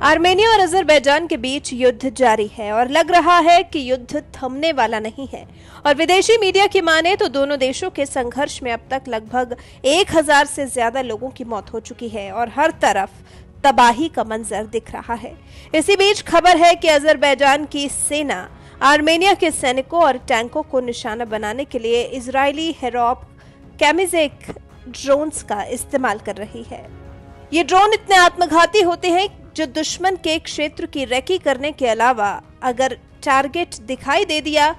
Armenia और Azerbaijan के बीच युद्ध जारी है और लग रहा है कि युद्ध थमने वाला नहीं है। और विदेशी मीडिया की माने तो दोनों देशों के संघर्ष में अब तक लगभग 1000 से ज्यादा लोगों की मौत हो चुकी है और हर तरफ तबाही का मंजर दिख रहा है। इसी बीच खबर है कि अजरबैजान की सेना आर्मेनिया के सैनिकों और टैंकों को निशाना बनाने के लिए इजरायली हेरोप कैमिजेक ड्रोन्स का इस्तेमाल कर रही है। ये ड्रोन इतने आत्मघाती होते हैं जो दुश्मन के क्षेत्र की रेकी करने के अलावा अगर टारगेट दिखाई दे दिया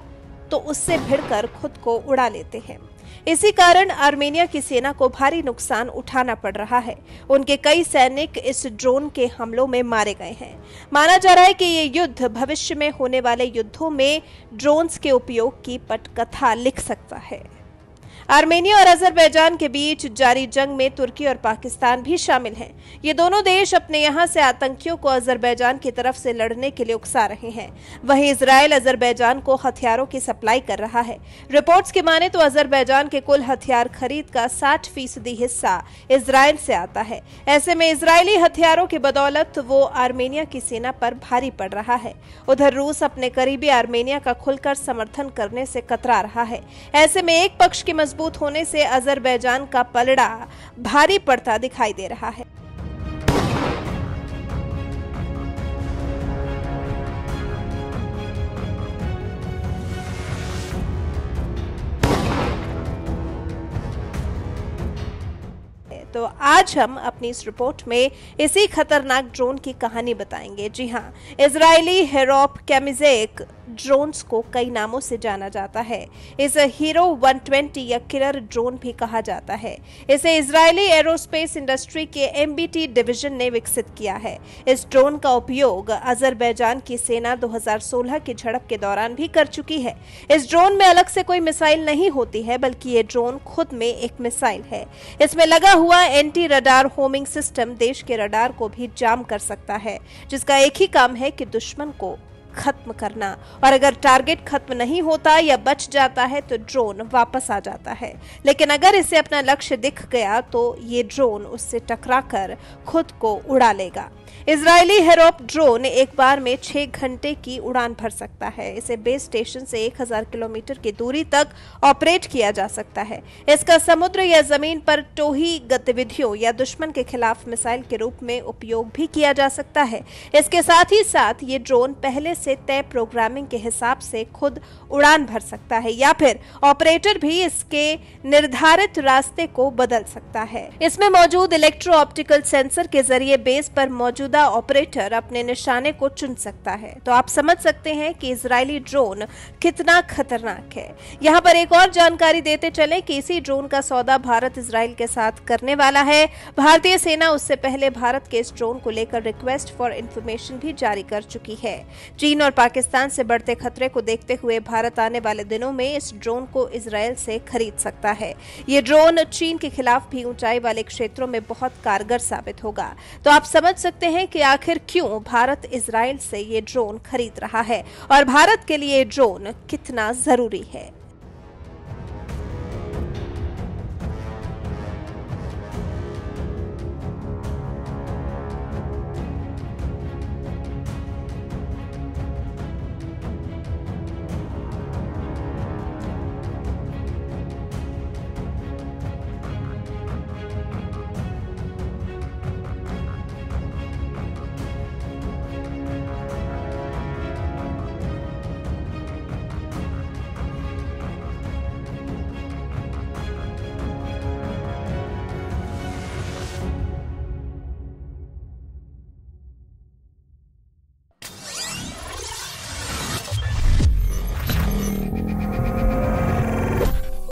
तो उससे भिड़कर खुद को उड़ा लेते हैं। इसी कारण आर्मेनिया की सेना को भारी नुकसान उठाना पड़ रहा है। उनके कई सैनिक इस ड्रोन के हमलों में मारे गए हैं। माना जा रहा है कि ये युद्ध भविष्य में होने वाले युद्धों में ड्रोन्स के उपयोग की पटकथा लिख सकता है। आर्मेनिया और अजरबैजान के बीच जारी जंग में तुर्की और पाकिस्तान भी शामिल हैं। ये दोनों देश अपने यहां से आतंकियों को अजरबैजान की तरफ से लड़ने के लिए उकसा रहे हैं। वहीं इजरायल अजरबैजान को हथियारों की सप्लाई कर रहा है। रिपोर्ट्स की माने तो अजरबैजान के कुल हथियार खरीद का 60% हिस्सा इजरायल से आता है। ऐसे में इजरायली हथियारों की बदौलत वो आर्मेनिया की सेना पर भारी पड़ रहा है। उधर रूस अपने करीबी आर्मेनिया का खुलकर समर्थन करने से कतरा रहा है। ऐसे में एक पक्ष की मजबूत होने से अजरबैजान का पलड़ा भारी पड़ता दिखाई दे रहा है। तो आज हम अपनी इस रिपोर्ट में इसी खतरनाक ड्रोन की कहानी बताएंगे। जी हां, इजरायली हेरोप कैमिजेक ड्रोन्स को कई नामों से जाना जाता है। इसे हीरो 120 या किलर ड्रोन भी कहा जाता है। इसे इजरायली एरोस्पेस इंडस्ट्री के MBT डिवीजन ने विकसित किया है। इस ड्रोन का उपयोग अजरबैजान की सेना 2016 की झड़प के दौरान भी कर चुकी है। इस ड्रोन में अलग से कोई मिसाइल नहीं होती है, बल्कि ये ड्रोन खुद में एक मिसाइल है। इसमें लगा हुआ एंटी रडार होमिंग सिस्टम देश के रडार को भी जाम कर सकता है, जिसका एक ही काम है कि दुश्मन को खत्म करना। और अगर टारगेट खत्म नहीं होता या बच जाता है तो ड्रोन वापस आ जाता है। लेकिन अगर इसे अपना लक्ष्य दिख गया तो ये ड्रोन उससे टकराकर खुद को उड़ा लेगा। इजरायली हेरोप ड्रोन एक बार में 6 घंटे की उड़ान भर सकता है। इसे बेस स्टेशन से 1000 किलोमीटर की दूरी तक ऑपरेट किया जा सकता है। इसका समुद्र या जमीन पर टोही गतिविधियों या दुश्मन के खिलाफ मिसाइल के रूप में उपयोग भी किया जा सकता है। इसके साथ ही साथ ये ड्रोन पहले से तय प्रोग्रामिंग के हिसाब से खुद उड़ान भर सकता है या फिर ऑपरेटर भी इसके निर्धारित रास्ते को बदल सकता है। इसमें मौजूद इलेक्ट्रो ऑप्टिकल सेंसर के जरिए बेस पर मौजूदा ऑपरेटर अपने निशाने को चुन सकता है। तो आप समझ सकते हैं कि इजरायली ड्रोन कितना खतरनाक है। यहाँ पर एक और जानकारी देते चले कि इसी ड्रोन का सौदा भारत इजरायल के साथ करने वाला है। भारतीय सेना उससे पहले भारत के इस ड्रोन को लेकर रिक्वेस्ट फॉर इंफॉर्मेशन भी जारी कर चुकी है। चीन और पाकिस्तान से बढ़ते खतरे को देखते हुए भारत आने वाले दिनों में इस ड्रोन को इजरायल से खरीद सकता है। ये ड्रोन चीन के खिलाफ भी ऊंचाई वाले क्षेत्रों में बहुत कारगर साबित होगा। तो आप समझ सकते हैं कि आखिर क्यों भारत इजरायल से ये ड्रोन खरीद रहा है और भारत के लिए ड्रोन कितना जरूरी है।